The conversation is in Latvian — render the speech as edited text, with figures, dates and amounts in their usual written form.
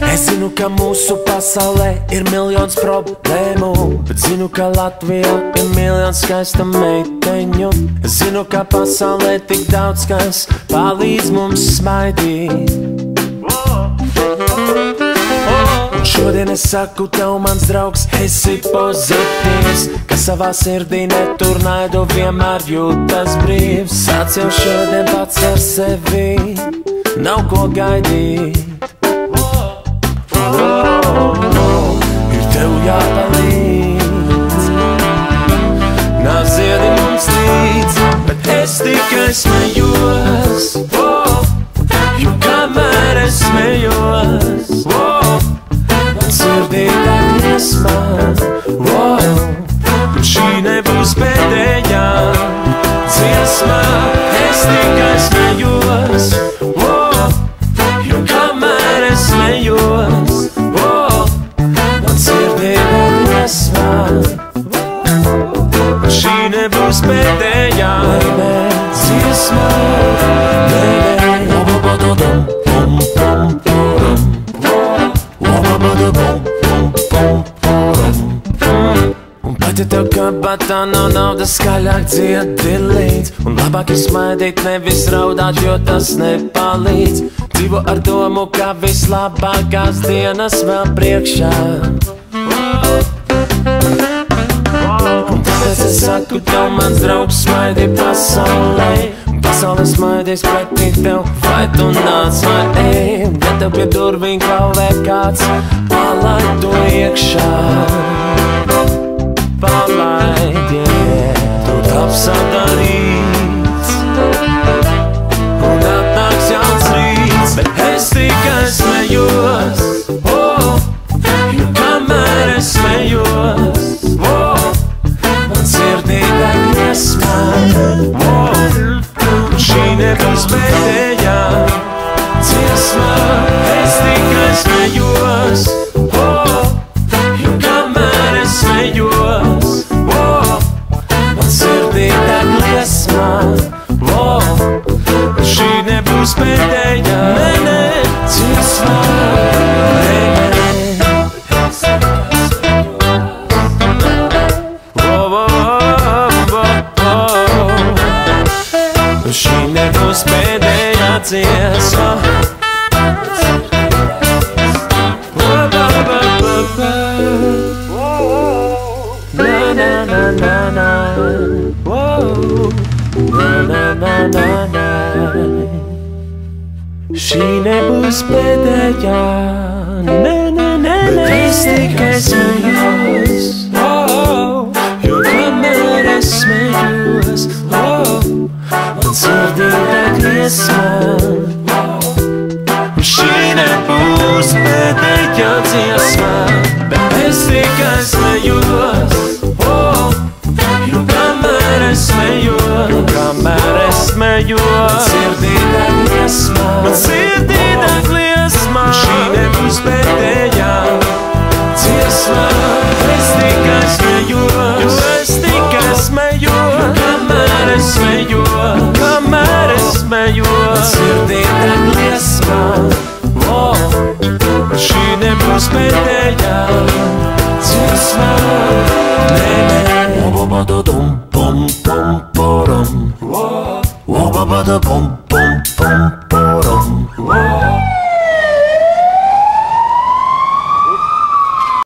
Es zinu, ka mūsu pasaulē ir miljons problēmu, bet zinu, ka Latvijā ir miljons skaista meiteņu. Es zinu, ka pasaulē tik daudz kas palīdz mums smaidīt. Un šodien es saku tev, mans draugs, esi pozitīvs, ka savā sirdī netur naidu, vienmēr jūtas brīvs. Sāc jau šodien pats ar sevi, nav ko gaidīt. Ir tev jāpalīdz, nav ziedi mums līdz, bet es tikai smējos, jo kamēr es smējos, man sirdī deg liesma, un šī nebūs pēdējā dziesma. Es tikai smējos, jo kamēr es smējos, šī nebūs pēdējā dziesma. Un pat ja tev kabatā nav naudas, skaļāk dziedi līdz, un labāk ir smaidīt, nevis raudāt, jo tas nepalīdz. Dzīvo ar domu, ka vislabākās dienas vēl priekšā. Es saku tev, mans draugs, smaidi pasaulē, un pasaulē smaidīs pretī tev, vai tu nāc vai ej. Ja tev pie durvīm klauvē kāds, palaid to iekšā, palaid, tu taps sadarīts, un atnāks jauns rīts, bet es tikai smējos, jo kamēr es smējos, šī nebūs pēdējā dziesma. Es tikai smējos, jo kamēr es smējos, man sirdī deg liesma. Šī nebūs pēdējā dziesma. Šī nebūs pēdējā dziesma. Šī nebūs pēdējā, bet es tikai smējos, jo kamēr es smējos, man sirdī deg liesma. Šī nebūs pēdējā dziesma, bet es tikai smējos, jo kamēr es smējos, man sirdī deg liesma. Man sirdī deg liesma. Šī nebūs pēdējā dziesma. Es tikai smējos, jo es tikai smējos, kamēr es smējos, kamēr es smējos. Sirdī deg liesma. Šī nebūs pēdējā dziesma. Nē, nē.